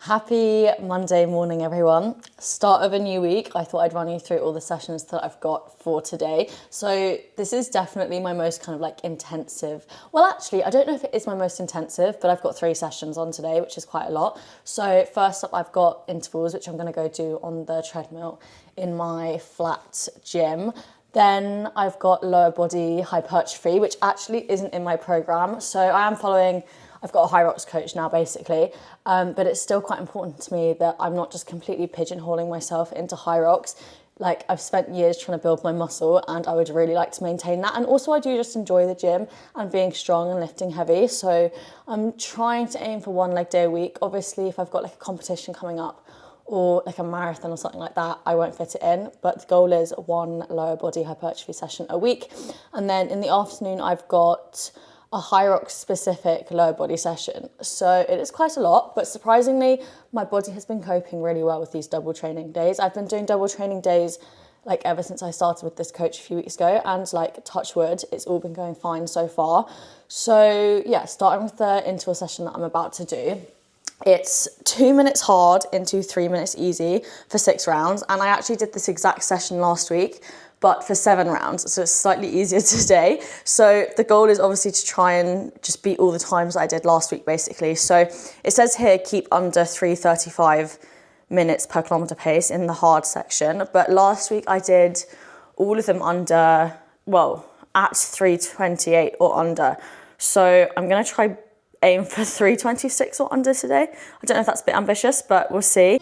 Happy Monday morning, everyone. Start of a new week. I thought I'd run you through all the sessions that I've got for today. So this is definitely my most kind of like intensive. Well, actually, I don't know if it is my most intensive, but I've got 3 sessions on today, which is quite a lot. So first up, I've got intervals, which I'm going to go do on the treadmill in my flat gym. Then I've got lower body hypertrophy, which actually isn't in my program. So I've got a HYROX coach now basically, but it's still quite important to me that I'm not just completely pigeonholing myself into HYROX. Like, I've spent years trying to build my muscle and I would really like to maintain that. And also I do just enjoy the gym and being strong and lifting heavy. So I'm trying to aim for 1 leg day a week. Obviously, if I've got like a competition coming up or like a marathon or something like that, I won't fit it in. But the goal is 1 lower body hypertrophy session a week. And then in the afternoon, I've got a HYROX specific lower body session. So it is quite a lot, but surprisingly, my body has been coping really well with these double training days. I've been doing double training days like ever since I started with this coach a few weeks ago, and like touch wood, it's all been going fine so far. So yeah, starting with the interval session that I'm about to do. It's 2 minutes hard into 3 minutes easy for 6 rounds. And I actually did this exact session last week, but for 7 rounds. So it's slightly easier today. So the goal is obviously to try and just beat all the times that I did last week, basically. So it says here, keep under 3:35 minutes per kilometre pace in the hard section. But last week I did all of them under, well, at 3:28 or under. So I'm going to try aim for 3:26 or under today. I don't know if that's a bit ambitious, but we'll see.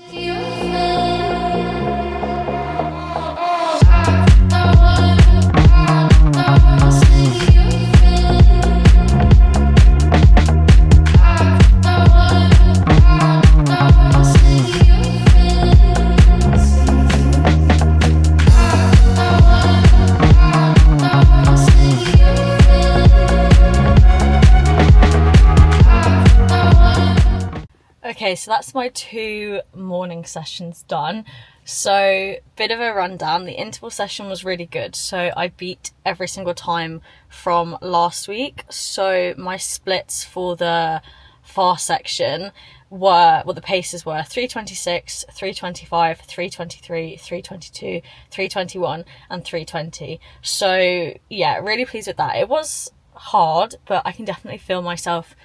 Okay, so that's my 2 morning sessions done. So, bit of a rundown. The interval session was really good. So I beat every single time from last week. So my splits for the far section were, well, the paces were 3:26, 3:25, 3:23, 3:22, 3:21 and 3:20. So yeah, really pleased with that. It was hard, but I can definitely feel myself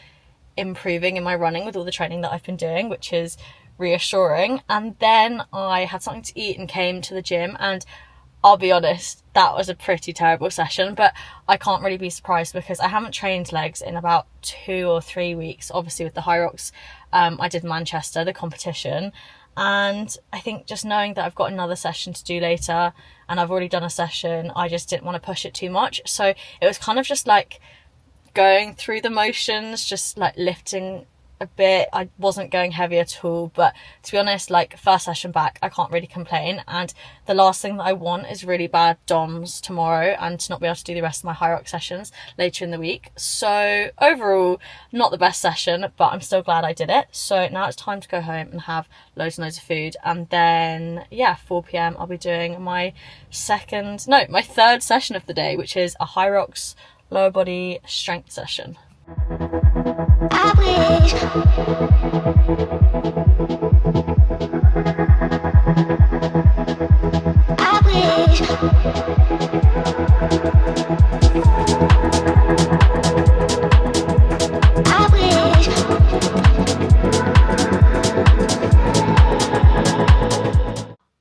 improving in my running with all the training that I've been doing, which is reassuring. And then I had something to eat and came to the gym, and I'll be honest, that was a pretty terrible session, but I can't really be surprised because I haven't trained legs in about 2 or 3 weeks. Obviously with the HYROX, I did Manchester, the competition, and I think just knowing that I've got another session to do later and I've already done a session, I just didn't want to push it too much. So it was kind of just like going through the motions, just like lifting a bit. I wasn't going heavy at all, but to be honest, like first session back, I can't really complain. And the last thing that I want is really bad DOMs tomorrow and to not be able to do the rest of my HYROX sessions later in the week. So overall, not the best session, but I'm still glad I did it. So now it's time to go home and have loads and loads of food. And then, yeah, 4 p.m. I'll be doing my third session of the day, which is a HYROX lower body strength session. I wish.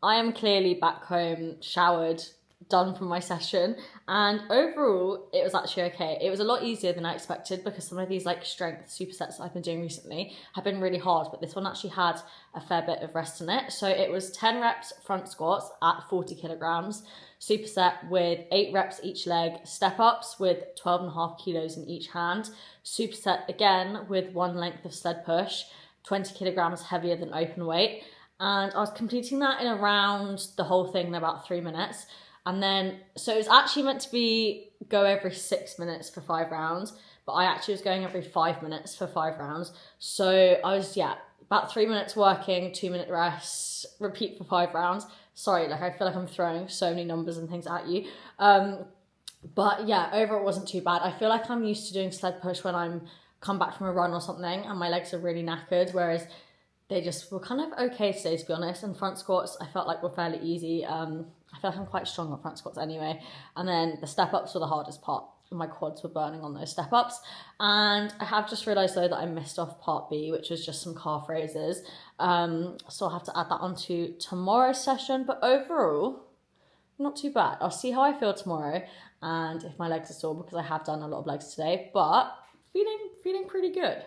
I am clearly back home, showered, done from my session, and overall it was actually okay. It was a lot easier than I expected because some of these like strength supersets that I've been doing recently have been really hard, but this one actually had a fair bit of rest in it. So it was 10 reps front squats at 40 kilograms, superset with 8 reps each leg, step ups with 12.5 kilos in each hand, superset again with 1 length of sled push, 20 kilograms heavier than open weight. And I was completing that in around the whole thing in about 3 minutes. And then, so it was actually meant to be go every 6 minutes for 5 rounds, but I actually was going every 5 minutes for 5 rounds. So I was, about 3 minutes working, 2 minute rest, repeat for 5 rounds. Sorry, like I feel like I'm throwing so many numbers and things at you. But yeah, overall it wasn't too bad. I feel like I'm used to doing sled push when I'm come back from a run or something and my legs are really knackered, whereas They just were kind of okay today, to be honest. And front squats, I felt like were fairly easy. I feel like I'm quite strong on front squats anyway. And then the step ups were the hardest part. My quads were burning on those step ups. And I have just realised though that I missed off part B, which was just some calf raises. So I'll have to add that onto tomorrow's session. But overall, not too bad. I'll see how I feel tomorrow and if my legs are sore, because I have done a lot of legs today, but feeling pretty good.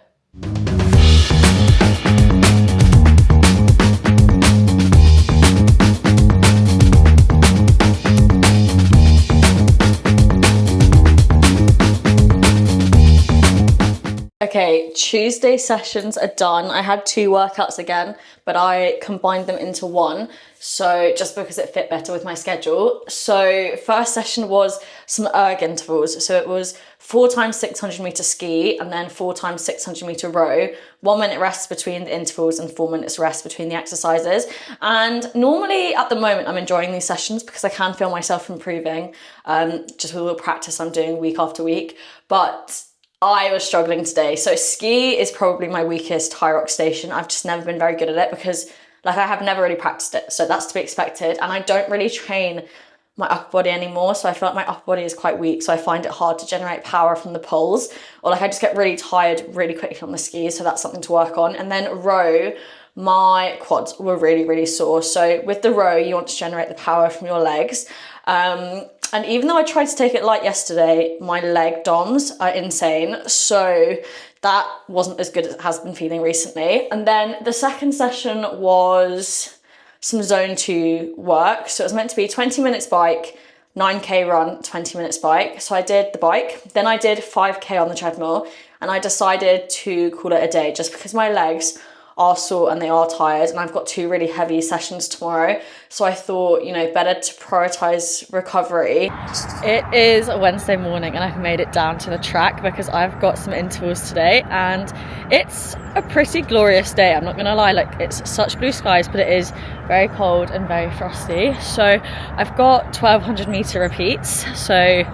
Okay, Tuesday sessions are done. I had 2 workouts again, but I combined them into one. So just because it fit better with my schedule. So first session was some erg intervals. So it was 4 times 600 meter ski and then 4 times 600 meter row, 1 minute rest between the intervals and 4 minutes rest between the exercises. And normally at the moment, I'm enjoying these sessions because I can feel myself improving, just with all the practice I'm doing week after week. But I was struggling today. So ski is probably my weakest HYROX station. I've just never been very good at it because like I have never really practiced it. So that's to be expected. And I don't really train my upper body anymore. So I feel like my upper body is quite weak. So I find it hard to generate power from the poles, or like I just get really tired really quickly on the skis. So that's something to work on. And then row, my quads were really sore. So with the row, you want to generate the power from your legs. And even though I tried to take it light yesterday, my leg DOMs are insane. So that wasn't as good as it has been feeling recently. And then the second session was some zone 2 work. So it was meant to be 20 minutes bike, 9K run, 20 minutes bike. So I did the bike, then I did 5K on the treadmill, and I decided to call it a day just because my legs are sore and they are tired, and I've got 2 really heavy sessions tomorrow. So I thought, you know, better to prioritize recovery. It is Wednesday morning and I've made it down to the track because I've got some intervals today, and it's a pretty glorious day. I'm not gonna lie, like it's such blue skies, but it is very cold and very frosty. So I've got 1200 meter repeats. So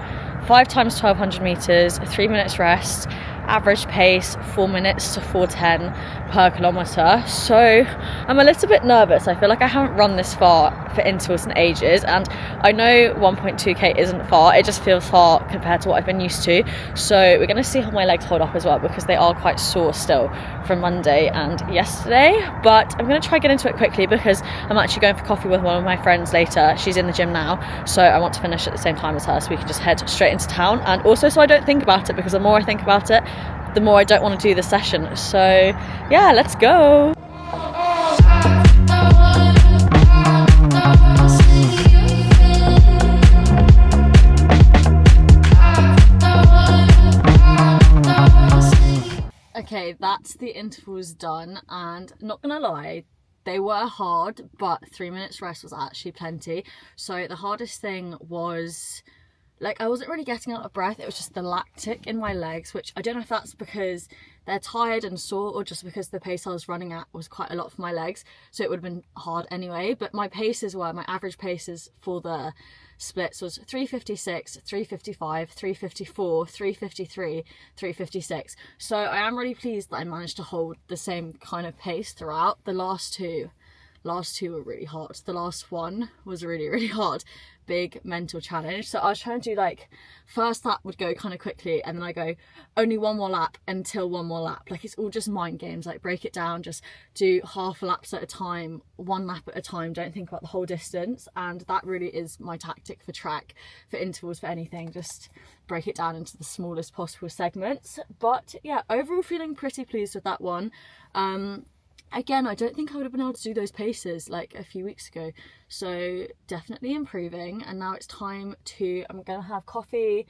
5 times 1200 meters, 3 minutes rest, average pace 4 minutes to 4:10 per kilometre. So I'm a little bit nervous. I feel like I haven't run this far for intervals in ages, and I know 1.2k isn't far, it just feels far compared to what I've been used to. So we're going to see how my legs hold up as well, because they are quite sore still from Monday and yesterday. But I'm going to try get into it quickly because I'm actually going for coffee with one of my friends later. She's in the gym now, so I want to finish at the same time as her so we can just head straight into town, and also so I don't think about it, because the more I think about it, the more I don't want to do the session. So yeah, let's go. Okay, that's the intervals done, and not gonna lie, they were hard, but 3 minutes rest was actually plenty. So the hardest thing was, like, I wasn't really getting out of breath. It was just the lactic in my legs, which I don't know if that's because they're tired and sore or just because the pace I was running at was quite a lot for my legs. So it would have been hard anyway. But my paces were, my average paces for the splits was 3:56, 3:55, 3:54, 3:53, 3:56. So I am really pleased that I managed to hold the same kind of pace throughout. The last two were really hard. The last one was really hard. Big mental challenge. So I was trying to do, like, first lap would go kind of quickly, and then I go only 1 more lap until 1 more lap. Like, it's all just mind games. Like, break it down, just do half laps at a time, 1 lap at a time, don't think about the whole distance. And that really is my tactic for track, for intervals, for anything. Just break it down into the smallest possible segments. But yeah, overall feeling pretty pleased with that one. Again, I don't think I would have been able to do those paces like a few weeks ago. So definitely improving. And now it's time to, I'm going to have coffee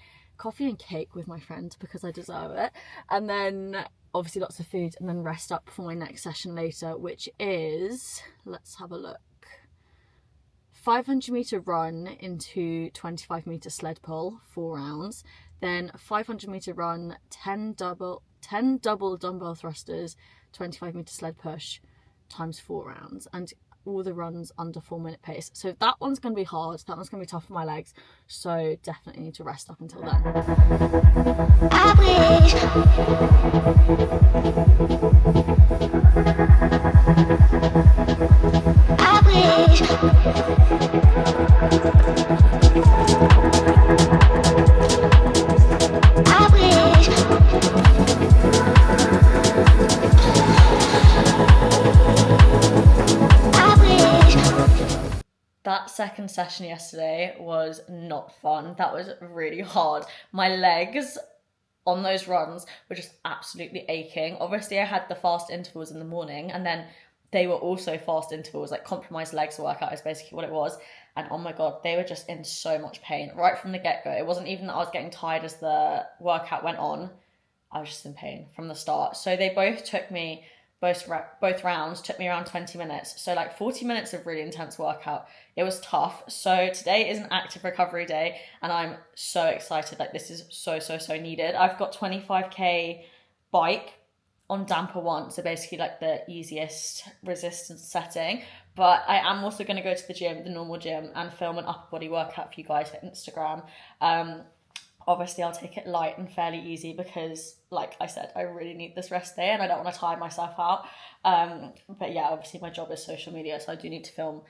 and cake with my friend because I deserve it. And then obviously lots of food, and then rest up for my next session later, which is, let's have a look, 500 meter run into 25 meter sled pull, 4 rounds. Then 500 meter run, 10 double dumbbell thrusters, 25 meter sled push times 4 rounds. And all the runs under 4-minute pace. So that one's going to be hard. That one's going to be tough for my legs. So definitely need to rest up until then. That second session yesterday was not fun. That was really hard. My legs on those runs were just absolutely aching. Obviously, I had the fast intervals in the morning, and then they were also fast intervals, like compromised legs workout is basically what it was. And oh my God, they were just in so much pain right from the get-go. It wasn't even that I was getting tired as the workout went on. I was just in pain from the start. So they both took me, both rounds took me around 20 minutes. So like 40 minutes of really intense workout. It was tough. So today is an active recovery day and I'm so excited. Like this is so needed. I've got 25k bike on damper 1. So basically like the easiest resistance setting. But I am also going to go to the gym, the normal gym, and film an upper body workout for you guys for Instagram. Obviously, I'll take it light and fairly easy because, like I said, I really need this rest day and I don't want to tire myself out. But yeah, obviously my job is social media, so I do need to film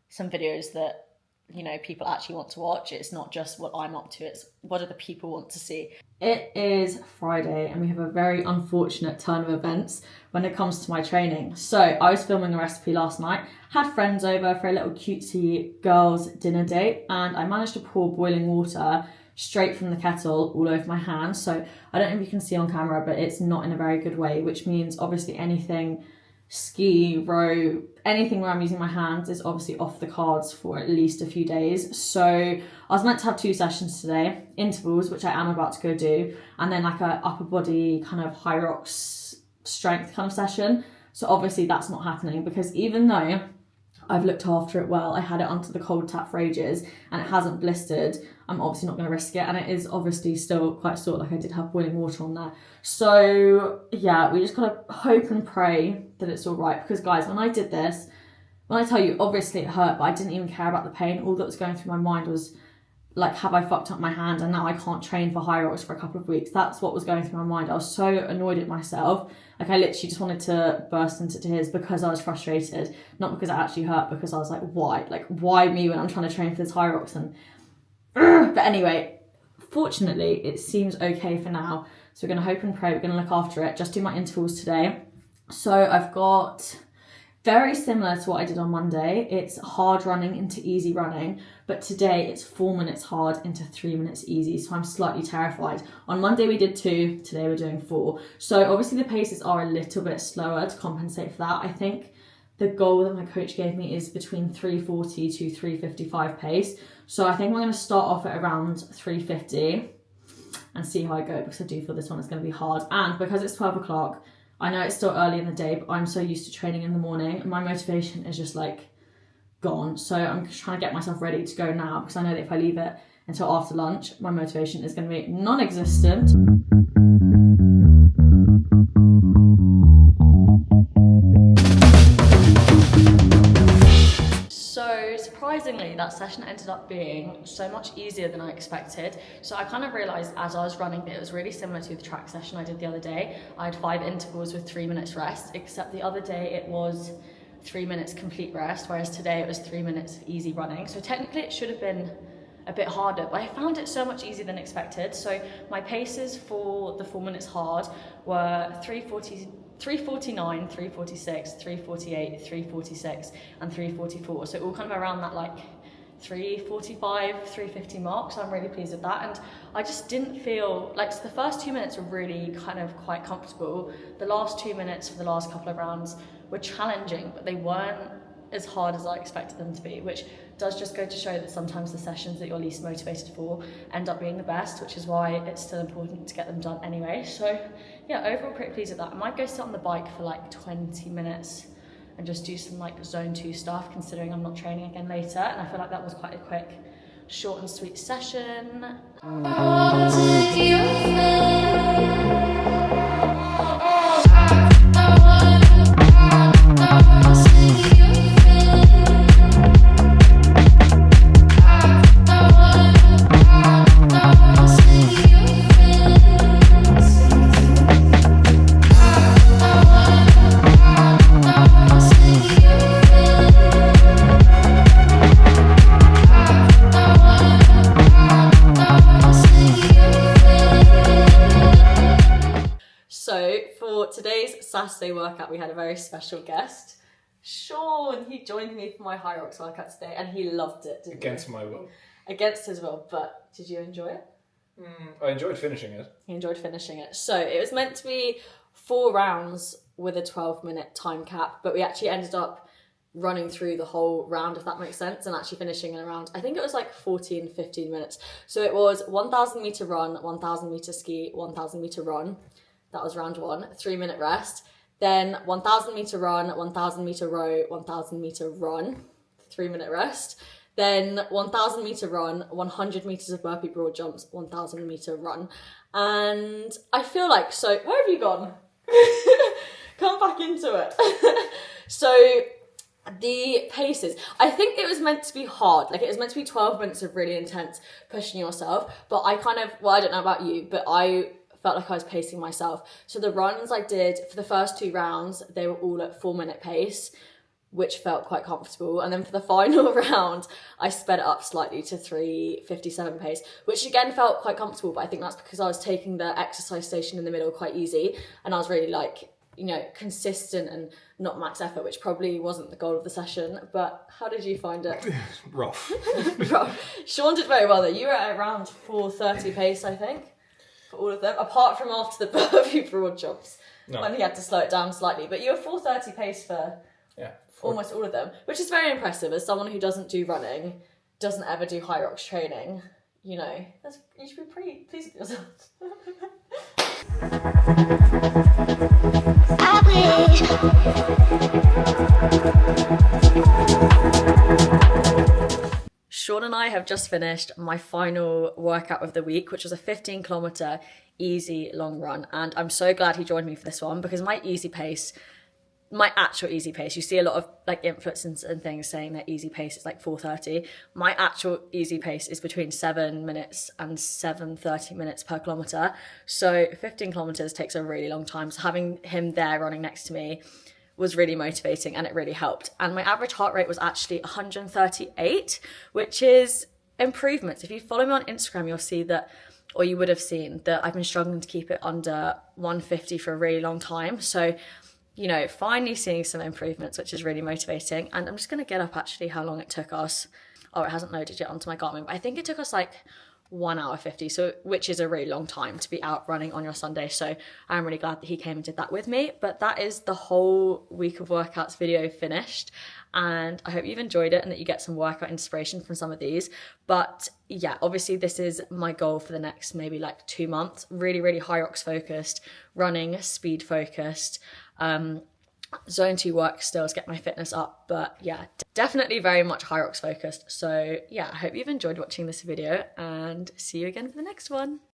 some videos that, you know, people actually want to watch. It's not just what I'm up to, it's what do the people want to see. It is Friday and we have a very unfortunate turn of events when it comes to my training. So I was filming a recipe last night, had friends over for a little cutesy girls dinner date, and I managed to pour boiling water straight from the kettle all over my hands. So I don't know if you can see on camera, but it's not in a very good way, which means obviously anything ski, row, anything where I'm using my hands is obviously off the cards for at least a few days. So I was meant to have 2 sessions today, intervals, which I am about to go do, and then like a upper body kind of HYROX strength kind of session. So obviously that's not happening because even though I've looked after it well, I had it onto the cold tap for ages and it hasn't blistered, I'm obviously not going to risk it, and it is obviously still quite sore, like I did have boiling water on there. So yeah, we just gotta hope and pray that it's all right, because guys, when I did this, when I tell you, obviously it hurt, but I didn't even care about the pain. All that was going through my mind was like, have I fucked up my hand and now I can't train for HYROX for a couple of weeks? That's what was going through my mind. I was so annoyed at myself. Like I literally just wanted to burst into tears because I was frustrated, not because it actually hurt, because I was like, why? Like, why me when I'm trying to train for this HYROX? And but anyway, fortunately, it seems okay for now. So we're going to hope and pray. We're going to look after it. Just do my intervals today. So I've got very similar to what I did on Monday. It's hard running into easy running, but today it's 4 minutes hard into 3 minutes easy. So I'm slightly terrified. On Monday we did 2, today we're doing 4. So obviously the paces are a little bit slower to compensate for that. I think the goal that my coach gave me is between 340 to 355 pace. So I think we're going to start off at around 350 and see how I go, because I do feel this one is going to be hard. And because it's 12 o'clock, I know it's still early in the day, but I'm so used to training in the morning and my motivation is just like gone. So I'm trying to get myself ready to go now, because I know that if I leave it until after lunch, my motivation is going to be non-existent. So surprisingly, that session ended up being so much easier than I expected. So I kind of realised as I was running that it was really similar to the track session I did the other day. I had 5 intervals with 3 minutes rest, except the other day it was 3 minutes complete rest, whereas today it was 3 minutes of easy running. So technically it should have been a bit harder, but I found it so much easier than expected. So my paces for the 4 minutes hard were 349, 346, 348, 346, and 344. So all kind of around that like 345, 350 mark. So I'm really pleased with that. And I just didn't feel like, so the first 2 minutes were really kind of quite comfortable. The last 2 minutes for the last couple of rounds were challenging, but they weren't as hard as I expected them to be, which does just go to show that sometimes the sessions that you're least motivated for end up being the best, which is why it's still important to get them done anyway. So yeah, overall pretty pleased with that. I might go sit on the bike for like 20 minutes and just do some like zone 2 stuff, considering I'm not training again later. And I feel like that was quite a quick, short and sweet session. Saturday workout, we had a very special guest. Sean, he joined me for my HYROX workout today and he loved it, didn't Against my will. Against his will, but did you enjoy it? I enjoyed finishing it. He enjoyed finishing it. So it was meant to be 4 rounds with a 12-minute time cap, but we actually ended up running through the whole round, if that makes sense, and actually finishing in around, I think it was like 14, 15 minutes. So it was 1,000 meter run, 1,000 meter ski, 1,000 meter run. That was round 1, 3-minute rest. Then 1,000 meter run, 1,000 meter row, 1,000 meter run, 3-minute rest. Then 1,000 meter run, 100 meters of burpee broad jumps, 1,000 meter run. And I feel like, so where have you gone? Come back into it. So the paces, I think it was meant to be hard. Like it was meant to be 12 minutes of really intense pushing yourself. But I kind of, well, I don't know about you, but I felt like I was pacing myself. So the runs I did for the first 2 rounds, they were all at 4-minute pace, which felt quite comfortable. And then for the final round, I sped it up slightly to 3:57 pace, which again felt quite comfortable. But I think that's because I was taking the exercise station in the middle quite easy. And I was really like, you know, consistent and not max effort, which probably wasn't the goal of the session. But how did you find it? Rough. Sean did very well though. You were at around 4:30 pace, I think, for all of them, apart from after the burpee broad jumps, when he had to slow it down slightly. But you were 4:30 pace for almost all of them, which is very impressive as someone who doesn't do running, doesn't ever do HYROX training. You know, you should be pretty pleased with yourself. Sean and I have just finished my final workout of the week, which was a 15-kilometer easy long run. And I'm so glad he joined me for this one because my actual easy pace, you see a lot of like influencers and things saying that easy pace is like 4:30. My actual easy pace is between 7 minutes and 7:30 minutes per kilometer. So 15 kilometers takes a really long time. So having him there running next to me was really motivating and it really helped. And my average heart rate was actually 138, which is improvements. If you follow me on Instagram, you'll see that, or you would have seen that I've been struggling to keep it under 150 for a really long time. So, you know, finally seeing some improvements, which is really motivating. And I'm just going to get up actually how long it took us. Oh, it hasn't loaded yet onto my Garmin, but I think it took us like 1 hour 50, so which is a really long time to be out running on your Sunday. So I'm really glad that he came and did that with me. But that is the whole week of workouts video finished. And I hope you've enjoyed it and that you get some workout inspiration from some of these. But yeah, obviously this is my goal for the next maybe like 2 months. Really, really HYROX focused, running, speed focused. Zone 2 work still to get my fitness up, but yeah, definitely very much HYROX focused. So yeah, I hope you've enjoyed watching this video and see you again for the next one.